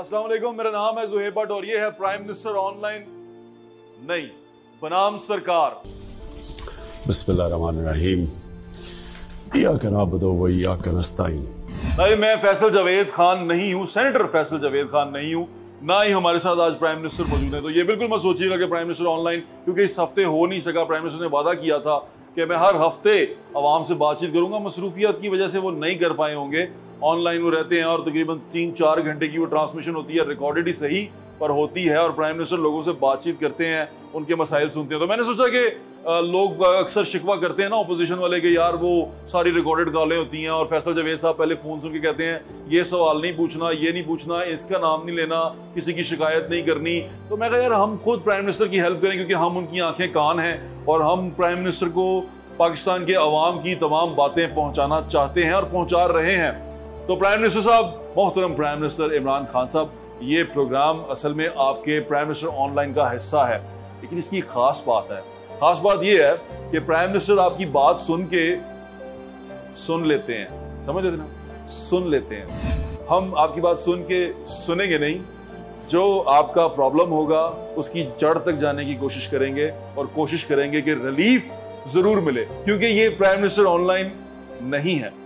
अस्सलाम वालेकुम, मेरा नाम है ज़ुहैब भट्ट और ये है प्राइम मिनिस्टर ऑनलाइन नहीं बनाम सरकार। बिस्मिल्लाहिर्रहमानिर्रहीम। इय्याका नअबुदु व इय्याका नस्तईन। भाई मैं फैसल जावेद खान नहीं हूँ, सेनेटर फैसल जावेद खान नहीं हूँ, ना ही हमारे साथ आज प्राइम मिनिस्टर मौजूद है। तो ये बिल्कुल मत सोचिएगा कि प्राइम मिनिस्टर ऑनलाइन क्योंकि इस हफ्ते हो नहीं सका। प्राइम मिनिस्टर ने वादा किया था कि मैं हर हफ्ते आवाम से बातचीत करूंगा। मसरूफियत की वजह से वो नहीं कर पाए होंगे। ऑनलाइन वो रहते हैं और तकरीबन 3-4 घंटे की वो ट्रांसमिशन होती है, रिकॉर्डेड ही सही पर होती है, और प्राइम मिनिस्टर लोगों से बातचीत करते हैं, उनके मसाइल सुनते हैं। तो मैंने सोचा कि लोग अक्सर शिकवा करते हैं ना अपोजिशन वाले के, यार वो सारी रिकॉर्डेड कॉलें होती हैं और फैसल जावेद साहब पहले फ़ोन सुन के कहते हैं ये सवाल नहीं पूछना, ये नहीं पूछना, इसका नाम नहीं लेना, किसी की शिकायत नहीं करनी। तो मैं कहा यार हम खुद प्राइम मिनिस्टर की हेल्प करें क्योंकि हम उनकी आंखें कान हैं और हम प्राइम मिनिस्टर को पाकिस्तान के अवाम की तमाम बातें पहुँचाना चाहते हैं और पहुँचा रहे हैं। तो प्राइम मिनिस्टर साहब, मोहतरम प्राइम मिनिस्टर इमरान खान साहब, ये प्रोग्राम असल में आपके प्राइम मिनिस्टर ऑनलाइन का हिस्सा है, लेकिन इसकी एक ख़ास बात है। ख़ास बात ये है कि प्राइम मिनिस्टर आपकी बात सुन लेते हैं, समझ लेते ना, सुन लेते हैं। हम आपकी बात सुन के सुनेंगे नहीं, जो आपका प्रॉब्लम होगा उसकी जड़ तक जाने की कोशिश करेंगे और कोशिश करेंगे कि रिलीफ ज़रूर मिले, क्योंकि ये प्राइम मिनिस्टर ऑनलाइन नहीं है।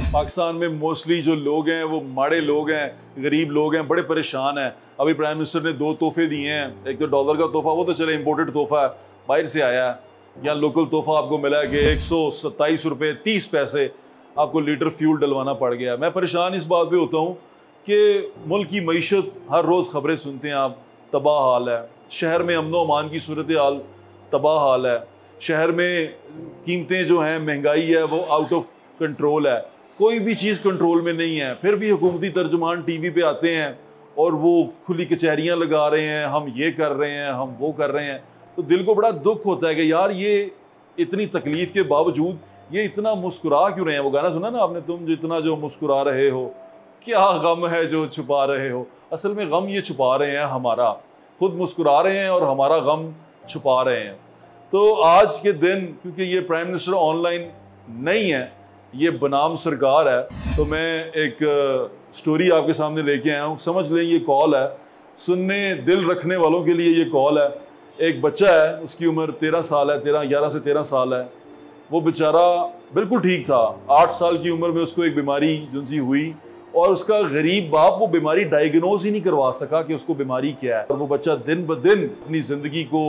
पाकिस्तान में मोस्टली जो लोग हैं वो माड़े लोग हैं, गरीब लोग हैं, बड़े परेशान हैं। अभी प्राइम मिनिस्टर ने 2 तोहफे दिए हैं। एक तो डॉलर का तोहफा, वो तो चले इम्पोर्टेड तोहफा है, बाहर से आया है। या लोकल तोहफा आपको मिला है कि 127 रुपये 30 पैसे आपको लीटर फ्यूल डलवाना पड़ गया। मैं परेशान इस बात पे होता हूँ कि मुल्क की मईशत, हर रोज़ ख़बरें सुनते हैं आप, तबाह हाल है। शहर में अमन व अमान की सूरत हाल तबाह हाल है। शहर में कीमतें जो हैं, महंगाई है, वो आउट ऑफ कंट्रोल है। कोई भी चीज़ कंट्रोल में नहीं है। फिर भी हुकूमती तर्जुमान टीवी पे आते हैं और वो खुली कचहरियाँ लगा रहे हैं, हम ये कर रहे हैं, हम वो कर रहे हैं। तो दिल को बड़ा दुख होता है कि यार ये इतनी तकलीफ़ के बावजूद ये इतना मुस्कुरा क्यों रहे हैं। वो गाना सुना ना आपने, तुम जितना जो मुस्कुरा रहे हो, क्या गम है जो छुपा रहे हो। असल में गम ये छुपा रहे हैं हमारा, खुद मुस्कुरा रहे हैं और हमारा गम छुपा रहे हैं। तो आज के दिन क्योंकि ये प्राइम मिनिस्टर ऑनलाइन नहीं है, ये बनाम सरकार है, तो मैं एक स्टोरी आपके सामने लेके आया हूँ। समझ लें ये कॉल है, सुनने दिल रखने वालों के लिए ये कॉल है। एक बच्चा है, उसकी उम्र 13 साल है, 11 से 13 साल है। वो बेचारा बिल्कुल ठीक था। 8 साल की उम्र में उसको एक बीमारी जुनसी हुई और उसका गरीब बाप वो बीमारी डायग्नोज ही नहीं करवा सका कि उसको बीमारी क्या है। और वो बच्चा दिन ब दिन अपनी ज़िंदगी को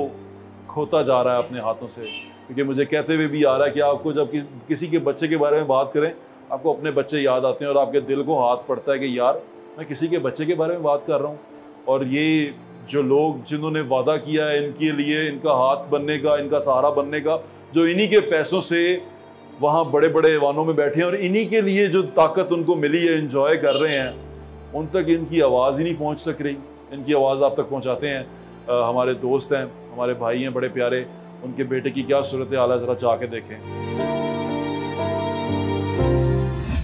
खोता जा रहा है अपने हाथों से। क्योंकि मुझे कहते हुए भी आ रहा है कि आपको जब किसी के बच्चे के बारे में बात करें, आपको अपने बच्चे याद आते हैं और आपके दिल को हाथ पड़ता है कि यार मैं किसी के बच्चे के बारे में बात कर रहा हूँ। और ये जो लोग जिन्होंने वादा किया है इनके लिए, इनका हाथ बनने का, इनका सहारा बनने का, जो इन्हीं के पैसों से वहाँ बड़े बड़े ऐवानों में बैठे हैं और इन्हीं के लिए जो ताकत उनको मिली है, इंजॉय कर रहे हैं, उन तक इनकी आवाज़ ही नहीं पहुँच सक रही। इनकी आवाज़ आप तक पहुँचाते हैं हमारे दोस्त हैं, हमारे भाई हैं बड़े प्यारे। उनके बेटे की क्या सूरत हाल है, ज़रा जाके देखें।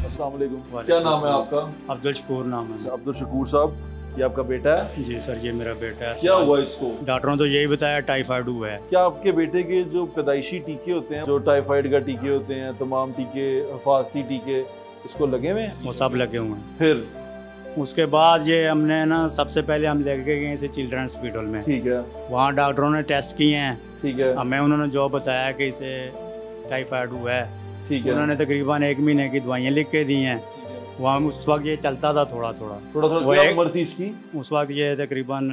अस्सलाम वालेकुम, क्या नाम है आपका? अब्दुल शकूर नाम है। अब्दुल शकूर साहब, ये आपका बेटा है? जी सर, ये मेरा बेटा है। क्या हुआ इसको? डॉक्टरों ने तो यही बताया टाइफाइड हुआ है। क्या आपके बेटे के जो पैदाइशी टीके होते हैं, जो टाइफाइड का टीके होते हैं, तमाम टीके, हिफाजती टीके, इसको लगे हुए हैं? वो सब लगे हुए हैं। फिर उसके बाद ये हमने ना, सबसे पहले हम लेके गए इसे चिल्ड्रन हॉस्पिटल में। ठीक है। वहाँ डॉक्टरों ने टेस्ट किए हैं। ठीक है। हमें उन्होंने जो बताया कि इसे टाइफाइड हुआ है। ठीक है। उन्होंने तकरीबन 1 महीने की दवाइयाँ लिख के दी हैं। वहाँ उस वक्त ये चलता था थोड़ा थोड़ा। क्या उम्र थी इसकी? उस वक्त ये तकरीबन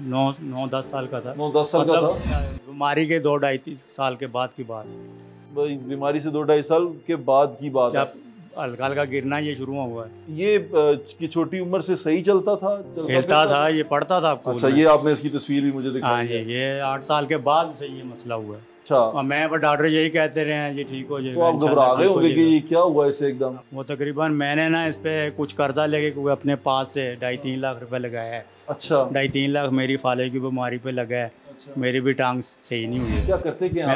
9-10 साल का था। 9-10 साल का था। बीमारी के 2-2.5 साल के बाद की बात। बीमारी से 2-2.5 साल के बाद की बात है। हल्का हल्का गिरना ये शुरू हुआ है। ये की छोटी उम्र से सही चलता था, खेलता था, ये पढ़ता था। अच्छा, ये आपने इसकी तस्वीर भी मुझे दिखाई? हाँ जी, ये 8 साल के बाद से ये मसला हुआ है। अच्छा। मैं पर डॉक्टर यही कहते रहे हैं ये ठीक हो जाएगा। तो आप घबरा गए होंगे कि ये क्या हुआ इसे एकदम? वो तकरीबन मैंने ना इस पे कुछ कर्जा लेके अपने पास से 2.5-3 लाख रुपए लगाया है। अच्छा। 2.5-3 लाख मेरी फाले की बीमारी पे लगा है। अच्छा। मेरी भी टांग सही नहीं हुई है। क्या करते क्या?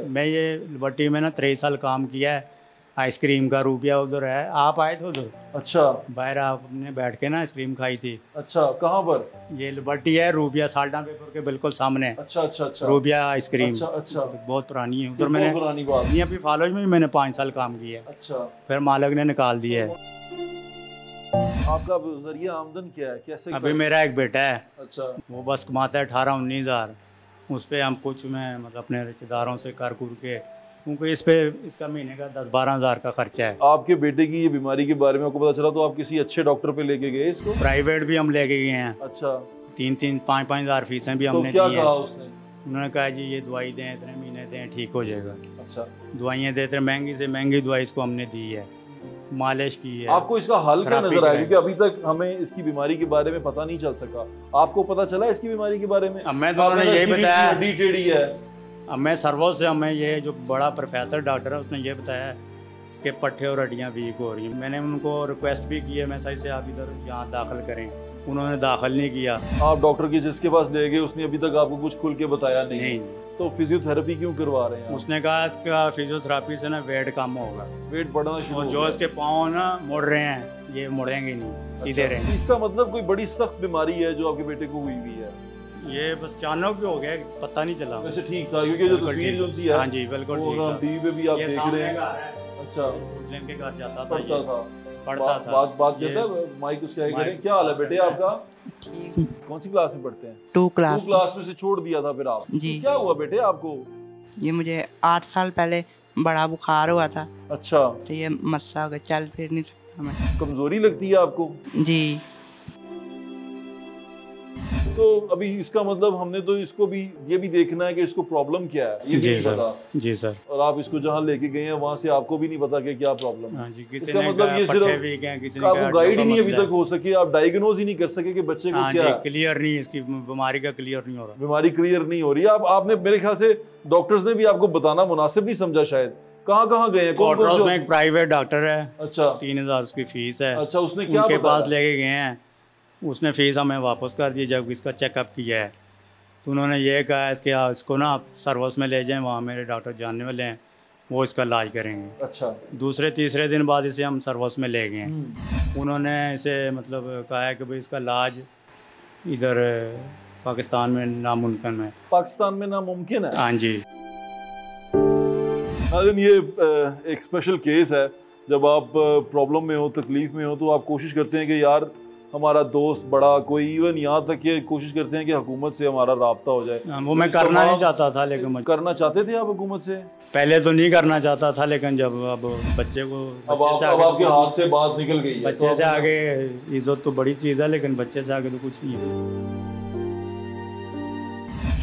मैं ये लिबर्टी में ना 23 साल काम किया है। आइसक्रीम का रुपया उधर है। आप आए थे उधर, अच्छा बाहर आपने बैठ के ना आइसक्रीम खाई थी। अच्छा, कहाँ पर? ये लिबर्टी है, रूबिया साल्टा पेपर के बिल्कुल सामने। अच्छा अच्छा अच्छा, रूबिया आइसक्रीम। अच्छा अच्छा, बहुत पुरानी है उधर। बहुत मैंने पुरानी बात। नहीं, अभी फॉलोज में भी मैंने 5 साल काम किया है। अच्छा, फिर मालिक ने निकाल दिया है। आपका जरिया आमदन क्या है, कैसे? अभी मेरा एक बेटा है, अच्छा, वो बस कमाता है 18-19 हज़ार। उस पर हम कुछ मैं मतलब अपने रिश्तेदारों से कर कुर के, क्योंकि इस पे इसका महीने का 10-12 हज़ार का खर्चा है। आपके बेटे की ये बीमारी के बारे में आपको पता चला तो आप किसी अच्छे डॉक्टर पे लेके गए इसको? प्राइवेट भी हम लेके गए हैं। अच्छा, 3-3, 5-5 हज़ार फीसें भी तो हमने क्या दी कहा हैं। उसने? उन्होंने कहा जी ये दवाई दें, इतने महीने दें, ठीक हो जाएगा। अच्छा, दवाइयाँ देते, महंगी से महंगी दवाई इसको हमने दी है, मालिश की है। आपको इसका हल क्या थेरेपी नजर आया? कराई। क्योंकि अभी तक हमें इसकी बीमारी के बारे में पता नहीं चल सका। आपको पता चला इसकी बीमारी के बारे में? अब मैं तो उन्होंने यही इसकी बताया, हड्डी टेढ़ी है। अब मैं सर्वो से, हमें ये जो बड़ा प्रोफेसर डॉक्टर है उसने ये बताया इसके पट्टे और हड्डियाँ वीक हो रही हैं। मैंने उनको रिक्वेस्ट भी की है मैं सही से आप इधर यहाँ दाखिल करें, उन्होंने दाखिल नहीं किया। आप डॉक्टर की जिसके पास ले गए उसने अभी तक आपको कुछ खुल के बताया नहीं? नहीं, तो फिजियोथेरेपी क्यों करवा रहे हैं आप? उसने कहा इसका फिजियोथेरेपी से ना वेट कम होगा। वेट बढ़ना शुरू और हो जो गया। इसके पाँव ना मुड़ रहे हैं, ये मुड़ेंगे नहीं, सीधे अच्छा, रहेंगे। इसका मतलब कोई बड़ी सख्त बीमारी है जो आपके बेटे को हुई हुई है? ये बस अचानक भी हो गया, पता नहीं चला। वैसे ठीक था क्योंकि जो बिल्कुल तस्वीर ठीक। जो सी है हाँ जी, बिल्कुल वो ठीक हम था। टीवी पे भी आप ये देख सामने रहे हैं। घर है, अच्छा, मुस्लिम के घर जाता था, पढ़ता ये था, पढ़ता था। बात ये- करता है माइक उसके आगे माइक- करें। क्या हाल है बेटे आपका? कौन सी क्लास में पढ़ते हैं? 2 टू क्लास। क्लास में से छोड़ दिया था फिर आप? जी। तो क्या हुआ बेटे आपको? ये मुझे 8 साल पहले बड़ा बुखार हुआ था, अच्छा, तो ये मसला हो गया, चल फिर नहीं सकता मैं। कमजोरी लगती है आपको? जी। तो अभी इसका मतलब हमने तो इसको भी ये भी देखना है कि इसको प्रॉब्लम क्या है, ये भी जी नहीं सर, पता। जी सर। और आप इसको जहाँ लेके गए हैं वहाँ से आपको भी नहीं पता कि क्या प्रॉब्लम है। हाँ जी, किसी इसका ने मतलब कहा ये पट्टे सिर्फ भी हैं, किसी ने कहा आपको गाइड ही नहीं अभी मसला तक हो सके, आप डायग्नोज ही नहीं कर सके कि बच्चे है। को हाँ क्या जी, है। क्लियर नहीं, इसकी बीमारी का क्लियर नहीं हो रहा। बीमारी क्लियर नहीं हो रही है। आपने मेरे ख्याल से डॉक्टर्स ने भी आपको बताना मुनासिब नहीं समझा शायद। कहाँ कहाँ गए हैं, कौन कोटरोस कौन में से? एक प्राइवेट डॉक्टर है, अच्छा 3000 उसकी फीस है। अच्छा, उसने क्या उनके बताया? पास लेके गए हैं, उसने फीस हमें वापस कर दी जब इसका चेकअप किया है। तो उन्होंने ये कहा इसको ना आप सर्विस में ले जाएं, वहाँ मेरे डॉक्टर जानने वाले हैं, वो इसका इलाज करेंगे। अच्छा, दूसरे तीसरे दिन बाद इसे हम सर्विस में ले गए। उन्होंने इसे मतलब कहा है कि भाई इसका इलाज इधर पाकिस्तान में नामुमकिन है। पाकिस्तान में नामुमकिन है? हाँ जी। नाज़रीन, ये एक स्पेशल केस है। जब आप प्रॉब्लम में हो, तकलीफ में हो, तो आप कोशिश करते हैं कि यार हमारा दोस्त बड़ा कोई, इवन यहाँ तक ये कोशिश करते हैं कि हुकूमत से हमारा राब्ता हो जाए। वो मैं इसका करना नहीं माँ- चाहता था, लेकिन मुझे करना चाहते थे आप हुकूमत से? पहले तो नहीं करना चाहता था, लेकिन जब अब बच्चे को अब बच्चे से अब आगे आपके तो हाथ से बात निकल गई है, तो बच्चे से अब- आगे इज्जत तो बड़ी चीज़ है, लेकिन बच्चे से आगे तो कुछ नहीं है।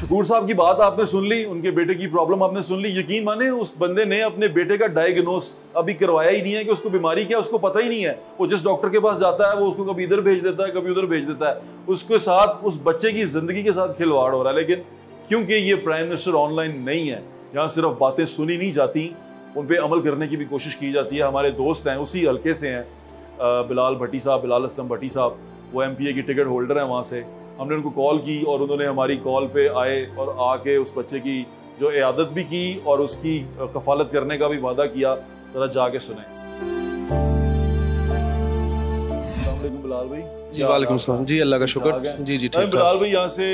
शकूर साहब की बात आपने सुन ली, उनके बेटे की प्रॉब्लम आपने सुन ली। यकीन माने उस बंदे ने अपने बेटे का डायग्नोस अभी करवाया ही नहीं है कि उसको बीमारी क्या है, उसको पता ही नहीं है। वो जिस डॉक्टर के पास जाता है वो उसको कभी इधर भेज देता है, कभी उधर भेज देता है। उसके साथ उस बच्चे की ज़िंदगी के साथ खिलवाड़ हो रहा है। लेकिन क्योंकि ये प्राइम मिनिस्टर ऑनलाइन नहीं है, यहाँ सिर्फ बातें सुनी नहीं जाती, उन पर अमल करने की भी कोशिश की जाती है। हमारे दोस्त हैं, उसी हल्के से हैं, बिलाल भट्टी साहब, बिलाल असलम भट्टी साहब, वो MPA की टिकट होल्डर हैं वहाँ से। हमने उनको कॉल की और उन्होंने हमारी कॉल पे आए और आके उस बच्चे की जो इयादत भी की और उसकी कफालत करने का भी वादा किया। ज़रा जाके सुने। अस्सलाम वालेकुम बिलाल भाई। जी वालेकुम सलाम। जी अल्लाह का शुक्र। जी जी ठीक बिलाल ठाक। भाई यहाँ से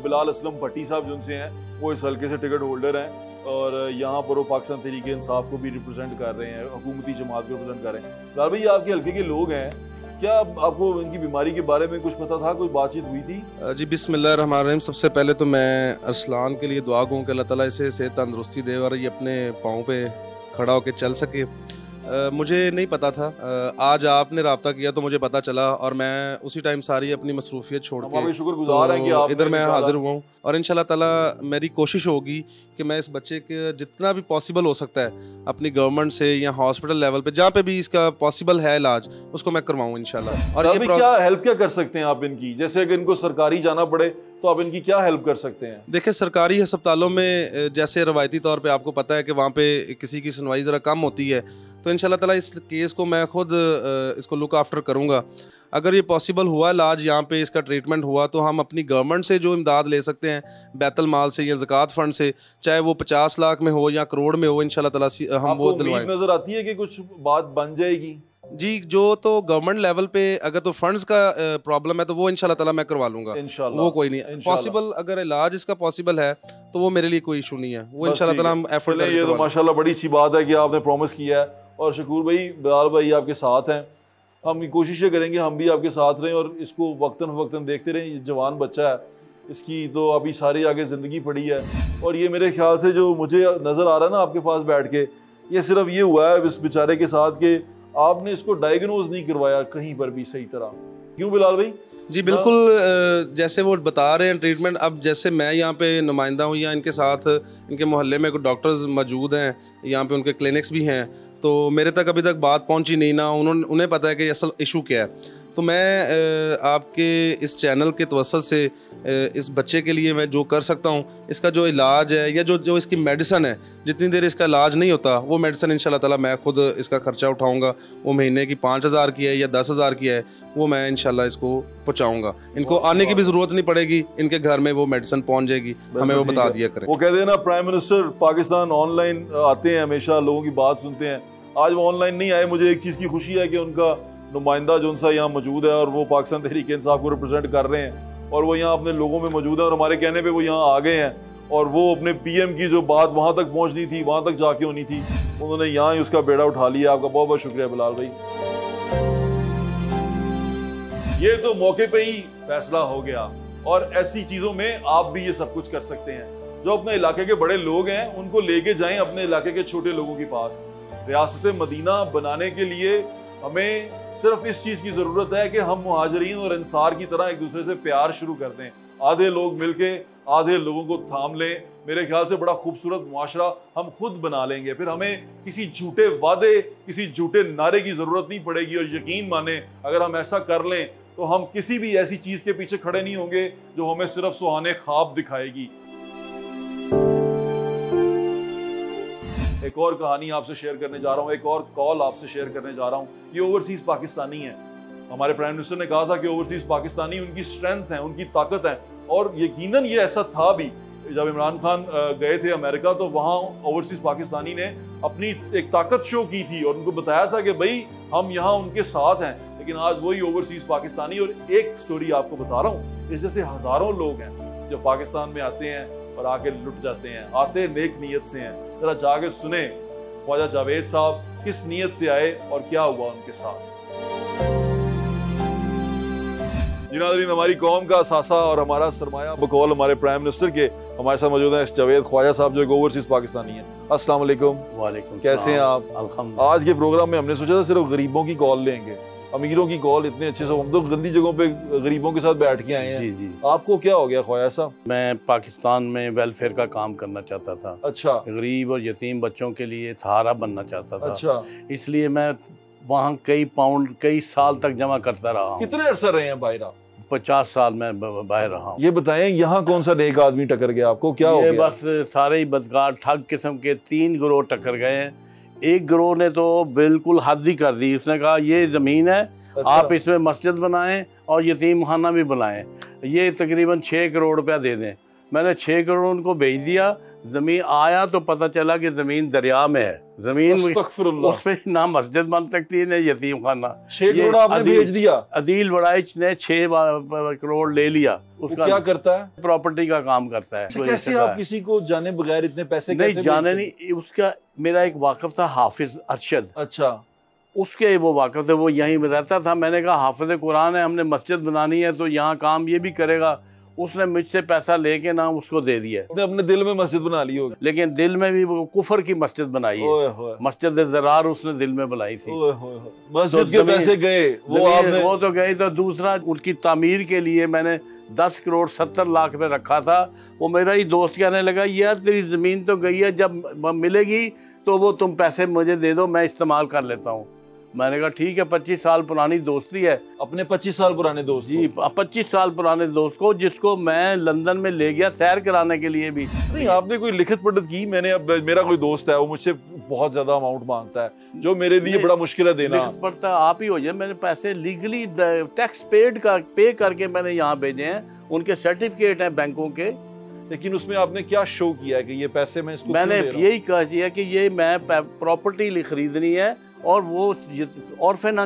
बिलाल असलम भट्टी साहब जिनसे हैं, वो इस हल्के से टिकट होल्डर हैं और यहाँ पर वो पाकिस्तान तहरीक इंसाफ को भी रिप्रेजेंट कर रहे हैं, हुकूमती जमात को रिप्रेजेंट कर रहे हैं। बिलाल भाई, आपके हल्के के लोग हैं, क्या आपको इनकी बीमारी के बारे में कुछ पता था, कोई बातचीत हुई थी? जी बिस्मिल्लाहिर्रहमानिर्रहीम। सबसे पहले तो मैं अरसलान के लिए दुआ कहूँ कि अल्लाह ताला इसे सेहत तंदुरुस्ती दे और ये अपने पाँव पे खड़ा होकर चल सके। मुझे नहीं पता था, आज आपने रब्ता किया तो मुझे पता चला और मैं उसी टाइम सारी अपनी मसरूफियत छोड़ हम आपके के शुक्रगुजार हैं कि तो आपने इधर मैं निकाला। हाजिर हुआ हूँ और इंशाल्लाह ताला मेरी कोशिश होगी कि मैं इस बच्चे के जितना भी पॉसिबल हो सकता है अपनी गवर्नमेंट से या हॉस्पिटल लेवल पे जहाँ पे भी इसका पॉसिबल है इलाज, उसको मैं करवाऊँ इंशाल्लाह। और अभी क्या हेल्प क्या कर सकते हैं आप इनकी? जैसे अगर इनको सरकारी जाना पड़े तो आप इनकी क्या हेल्प कर सकते हैं? देखिए, सरकारी अस्पतालों में जैसे रवायती तौर पे आपको पता है कि वहाँ पे किसी की सुनवाई ज़रा कम होती है, तो इंशाल्लाह ताला इस केस को मैं खुद इसको लुक आफ्टर करूँगा। अगर ये पॉसिबल हुआ इलाज यहाँ पे इसका ट्रीटमेंट हुआ तो हम अपनी गवर्नमेंट से जो इमदाद ले सकते हैं बैतुल माल से या ज़कात फ़ंड से, चाहे वो 50 लाख में हो या करोड़ में हो, इंशाल्लाह ताला हम वो दिलवाएं। नज़र आती है कि कुछ बात बन जाएगी जी। जो तो गवर्नमेंट लेवल पे अगर तो फंड्स का प्रॉब्लम है तो वो इंशाल्लाह ताला मैं करवा लूँगा, वो कोई नहीं पॉसिबल। अगर इलाज इसका पॉसिबल है तो वो मेरे लिए कोई इशू नहीं है, वो इंशाल्लाह ताला हम एफर्ट करेंगे। ये तो माशाल्लाह बड़ी अच्छी बात है कि आपने प्रॉमिस किया है और शकूर भाई, बिलाल भाई आपके साथ हैं। हम कोशिशें करेंगे हम भी आपके साथ रहें और इसको वक्तन फ़वक्तन देखते रहें। ये जवान बच्चा है, इसकी तो अभी सारी आगे ज़िंदगी पड़ी है। और ये मेरे ख्याल से जो मुझे नज़र आ रहा है ना आपके पास बैठ के, ये सिर्फ ये हुआ है इस बेचारे के साथ कि आपने इसको डायग्नोज नहीं करवाया कहीं पर भी सही तरह। क्यों बिलाल भाई? जी बिल्कुल, जैसे वो बता रहे हैं ट्रीटमेंट, अब जैसे मैं यहाँ पे नुमाइंदा हूँ या इनके साथ इनके मोहल्ले में कुछ डॉक्टर्स मौजूद हैं, यहाँ पे उनके क्लिनिक्स भी हैं, तो मेरे तक अभी तक बात पहुँची नहीं ना, उन्हें पता है कि असल इशू क्या है। तो मैं आपके इस चैनल के तवस्सुत से इस बच्चे के लिए मैं जो कर सकता हूँ, इसका जो इलाज है या जो इसकी मेडिसन है, जितनी देर इसका इलाज नहीं होता वो मेडिसन इंशाल्लाह ताला मैं खुद इसका ख़र्चा उठाऊँगा। वो महीने की 5,000 की है या 10,000 की है, वो मैं इंशाल्लाह इसको पहुँचाऊँगा। इनको आने की भी ज़रूरत नहीं पड़ेगी, इनके घर में वो मेडिसन पहुँच जाएगी, हमें वो बता दिया करें। वो कहते हैं ना प्राइम मिनिस्टर पाकिस्तान ऑनलाइन आते हैं, हमेशा लोगों की बात सुनते हैं। आज वो ऑनलाइन नहीं आए, मुझे एक चीज़ की खुशी है कि उनका नुमाइंदा जो उनसा यहाँ मौजूद है और वो पाकिस्तान तहरीक इंसाफ को रिप्रेजेंट कर रहे हैं और वो यहाँ अपने लोगों में मौजूद है और हमारे कहने पे वो यहाँ आ गए हैं और वो अपने पीएम की जो बात वहाँ तक पहुँचनी थी, वहाँ तक जाके होनी थी, उन्होंने यहाँ ही उसका बेड़ा उठा लिया। आपका बहुत बहुत शुक्रिया बिलाल भाई। ये तो मौके पे ही फैसला हो गया और ऐसी चीज़ों में आप भी ये सब कुछ कर सकते हैं। जो अपने इलाके के बड़े लोग हैं उनको लेके जाएं अपने इलाके के छोटे लोगों के पास। रियासत मदीना बनाने के लिए हमें सिर्फ इस चीज़ की ज़रूरत है कि हम मुहाजिरीन और अंसार की तरह एक दूसरे से प्यार शुरू कर दें। आधे लोग मिलके आधे लोगों को थाम लें, मेरे ख्याल से बड़ा खूबसूरत मुआशरा हम खुद बना लेंगे। फिर हमें किसी झूठे वादे, किसी झूठे नारे की ज़रूरत नहीं पड़ेगी। और यकीन माने अगर हम ऐसा कर लें तो हम किसी भी ऐसी चीज़ के पीछे खड़े नहीं होंगे जो हमें सिर्फ सुहाने ख्वाब दिखाएगी। एक और कहानी आपसे शेयर करने जा रहा हूँ, एक और कॉल आपसे शेयर करने जा रहा हूँ। ये ओवरसीज़ पाकिस्तानी है। हमारे प्राइम मिनिस्टर ने कहा था कि ओवरसीज़ पाकिस्तानी उनकी स्ट्रेंथ है, उनकी ताकत है और यकीनन ये ऐसा था भी। जब इमरान खान गए थे अमेरिका तो वहाँ ओवरसीज़ पाकिस्तानी ने अपनी एक ताकत शो की थी और उनको बताया था कि भाई हम यहाँ उनके साथ हैं। लेकिन आज वही ओवरसीज़ पाकिस्तानी, और एक स्टोरी आपको बता रहा हूँ, इस जैसे हज़ारों लोग हैं जो पाकिस्तान में आते हैं और आके लुट जाते हैं। आते नेक नीयत से हैं, जरा जाके सुने ख्वाजा जावेद साहब किस नीयत से आए और क्या हुआ उनके साथ। जी नाज़रीन, हमारी कौम का असासा और हमारा सरमाया बकौल हमारे प्राइम मिनिस्टर के हमारे साथ मौजूद हैं जावेद ख्वाजा साहब जो एक ओवरसीज़ पाकिस्तानी हैं। अस्सलाम वालेकुम। वालेकुम, कैसे हैं आप? अल्हम्दुलिल्लाह। आज के प्रोग्राम में हमने सोचा था सिर्फ गरीबों की कॉल लेंगे, अमीरों की कॉल इतने अच्छे से, हम तो गंदी जगहों पे गरीबों के साथ बैठ के आए हैं। जी जी। आपको क्या हो गया ख्वाजा साहब? मैं पाकिस्तान में वेलफेयर का काम करना चाहता था। अच्छा। गरीब और यतीम बच्चों के लिए सहारा बनना चाहता था। अच्छा। इसलिए मैं वहाँ कई पाउंड कई साल तक जमा करता रहा हूँ। कितने अरसा रहे हैं बाहर? 50 साल में बाहर रहा हूँ। ये बताएं यहाँ कौन सा नेक आदमी टक्कर गया आपको, क्या हो गया? बस सारे ही बदकार ठग किस्म के 3 गिरोह टक्कर गए हैं। एक गिरोह ने तो बिल्कुल हद ही कर दी, उसने कहा ये ज़मीन है, अच्छा। आप इसमें मस्जिद बनाएं और यतीम खाना भी बनाएं, ये तकरीबन 6 करोड़ रुपया दे दें। मैंने 6 करोड़ उनको भेज दिया। ज़मीन आया तो पता चला कि ज़मीन दरिया में है, ज़मीन उस पर ना मस्जिद बन सकती है ना यतीम खाना। 6 करोड़ आपने भेज दिया? अदील बड़ाइच ने 6 करोड़ ले लिया। उसका क्या करता है? प्रॉपर्टी का काम करता है। तो कैसे आप किसी को जाने बगैर इतने पैसे नहीं जाने नहीं, उसका मेरा एक वाकफ था हाफिज अरशद। अच्छा। उसके वो वाकफ थे, वो यहीं में रहता था। मैंने कहा हाफिज कुरान है, हमने मस्जिद बनानी है तो यहाँ काम ये भी करेगा। उसने मुझसे पैसा लेके ना उसको दे दिया। अपने दिल में मस्जिद बना ली होगी। लेकिन दिल में भी वो कुफर की मस्जिद बनाई है। मस्जिद ज़रार उसने दिल में बनाई थी। मस्जिद के पैसे गए वो तो गए। तो दूसरा उनकी तामीर के लिए मैंने 10 करोड़ 70 लाख में रखा था। वो मेरा ही दोस्त कहने लगा यार तेरी ज़मीन तो गई है, जब मिलेगी तो वो तुम पैसे मुझे दे दो, मैं इस्तेमाल कर लेता हूँ। मैंने कहा ठीक है, 25 साल पुरानी दोस्ती है। अपने 25 साल पुराने दोस्त जी, 25 साल पुराने दोस्त को, जिसको मैं लंदन में ले गया सैर कराने के लिए भी। नहीं, आपने कोई लिखित पढ़त की? मैंने अब मेरा कोई दोस्त है, वो मुझसे बहुत ज्यादा अमाउंट मांगता है, जो मेरे लिए बड़ा मुश्किल है देना। लिखित पढ़ता आप ही हो जाए। मैंने पैसे लीगली टैक्स पे करके मैंने यहाँ भेजे हैं, उनके सर्टिफिकेट हैं बैंकों के। लेकिन उसमें आपने क्या शो किया है कि ये पैसे मैं इसको मैंने क्यों दे रहा हूं? यही कहा दिया कि ये मैं प्रॉपर्टी खरीदनी है और वो ऑर्फन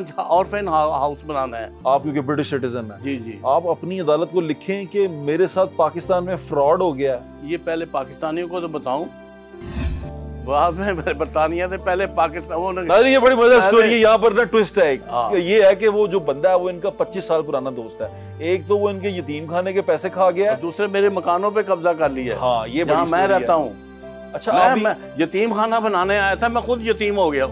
हाउस बनाना है। आप क्योंकि ब्रिटिश सिटीजन हैं, जी जी, आप अपनी अदालत को लिखें कि मेरे साथ पाकिस्तान में फ्रॉड हो गया है। ये पहले पाकिस्तानियों को तो बताऊं, बाद में बरतानिया से पहले पाकिस्तान। अरे ये बड़ी मजेदार स्टोरी है। यहाँ पर ना ट्विस्ट है एक, हाँ। ये है कि वो जो बंदा है वो इनका 25 साल पुराना दोस्त है। एक तो वो इनके यतीम खाने के पैसे खा गया है, दूसरे मेरे मकानों पे कब्जा कर लिया है। हाँ, ये जहाँ बड़ी मैं स्टोरी रहता है। हूँ। अच्छा, मैं यतीम खाना बनाने आया था, मैं खुद यतीम हो गया।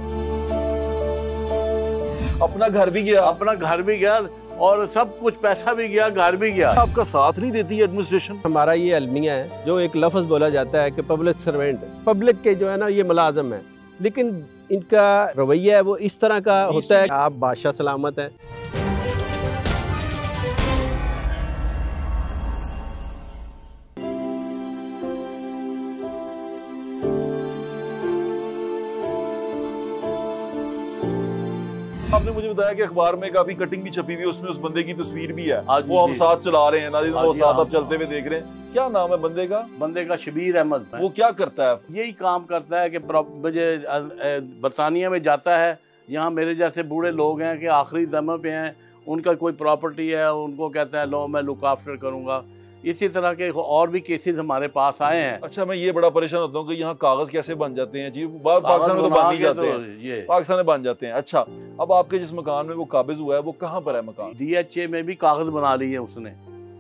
अपना घर भी गया, अपना घर भी गया और सब कुछ, पैसा भी गया, घर भी गया। आपका साथ नहीं देती एडमिनिस्ट्रेशन। हमारा ये अलमिया है, जो एक लफ्ज़ बोला जाता है कि पब्लिक सर्वेंट, पब्लिक के जो है ना ये मुलाजम है, लेकिन इनका रवैया है वो इस तरह का होता है। आप बादशाह सलामत हैं। आपने मुझे बताया कि अखबार में काफी कटिंग भी छपी हुई है, उसमें उस बंदे की तस्वीर भी है। हाँ जी, वो हम जी। साथ चला रहे हैं ना, वो जी, साथ हाँ, आप चलते हुए देख रहे हैं। क्या नाम है बंदे का? बंदे का शबीर अहमद है। वो क्या करता है? यही काम करता है कि मुझे बरतानिया में जाता है, यहाँ मेरे जैसे बूढ़े लोग हैं कि आखिरी दम पे हैं, उनका कोई प्रॉपर्टी है, उनको कहता है लो मैं लुक आफ्टर करूँगा। इसी तरह के और भी केसेस हमारे पास आए हैं। अच्छा, मैं ये बड़ा परेशान होता हूँ कि यहाँ कागज कैसे बन जाते हैं जी। पाकिस्तान में तो बन नहीं जाते हैं, ये पाकिस्तान में बन जाते हैं। अच्छा, अब आपके जिस मकान में वो काबिज हुआ है वो कहाँ पर है मकान? DHA में भी कागज बना लिए हैं उसने,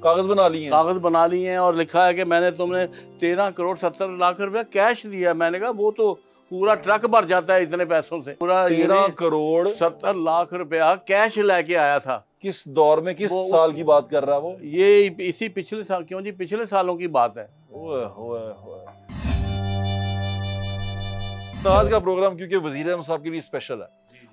कागज बना लिए हैं? कागज बना लिए हैं और लिखा है कि मैंने तुमने 13 करोड़ 70 लाख रुपया कैश दिया। मैंने कहा वो तो पूरा ट्रक भर जाता है इतने पैसों से। पूरा 13 करोड़ 70 लाख रुपया कैश लेके आया था। किस दौर में, किस साल की बात कर रहा है वो? ये इसी पिछले साल, क्यों जी, पिछले सालों की बात है। ओए होए होए। तो आज का प्रोग्राम क्योंकि वजीर आज़म साहब के लिए स्पेशल है,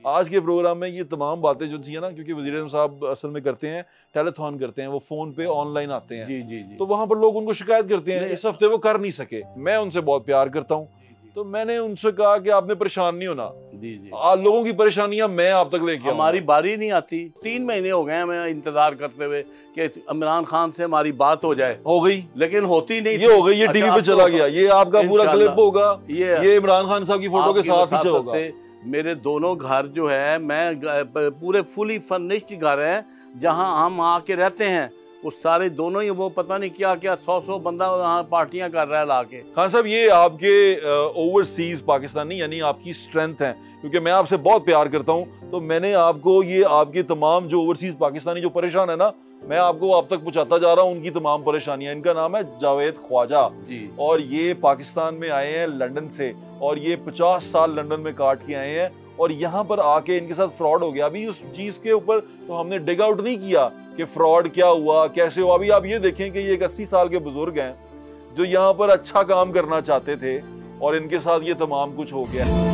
आज के प्रोग्राम में ये तमाम बातें जो थी ना, क्योंकि वजीर आज़म साहब असल में करते हैं टेलीथॉन करते हैं, वो फोन पे ऑनलाइन आते हैं। जी जी जी। तो वहां पर लोग उनको शिकायत करते हैं। इस हफ्ते वो कर नहीं सके, मैं उनसे बहुत प्यार करता हूँ, तो मैंने उनसे कहा कि आपने परेशान नहीं होना, जी जी, लोगों की परेशानियां मैं आप तक लेके आऊंगा। हमारी बारी नहीं आती। 3 महीने हो गए हमें इंतजार करते हुए कि इमरान खान से हमारी बात हो जाए। हो गई, लेकिन होती नहीं। ये हो गई, ये टीवी पे चला गया, ये आपका पूरा क्लिप होगा, ये इमरान खान साहब की फोटो के साथ ही होगा। मेरे दोनों घर जो है, मैं पूरे फुली फर्निश्ड घर हैं जहां हम आके रहते हैं, वो सारे दोनों ही, वो पता नहीं क्या क्या 100 बंदा वहाँ पार्टियां कर रहा है लाके। खान साहब, ये आपके ओवरसीज पाकिस्तानी यानी आपकी स्ट्रेंथ है, क्योंकि मैं आपसे बहुत प्यार करता हूँ, तो मैंने आपको ये आपके तमाम जो ओवरसीज पाकिस्तानी जो परेशान है ना, मैं आपको आप तक पहुंचाता जा रहा हूँ उनकी तमाम परेशानियां। इनका नाम है जावेद ख्वाजा जी, और ये पाकिस्तान में आए हैं लंदन से, और ये 50 साल लंदन में काट के आए हैं, और यहाँ पर आके इनके साथ फ्रॉड हो गया। अभी उस चीज के ऊपर तो हमने डिग आउट नहीं किया कि फ्रॉड क्या हुआ, कैसे हुआ। अभी आप ये देखें कि ये एक 80 साल के बुजुर्ग हैं जो यहाँ पर अच्छा काम करना चाहते थे, और इनके साथ ये तमाम कुछ हो गया।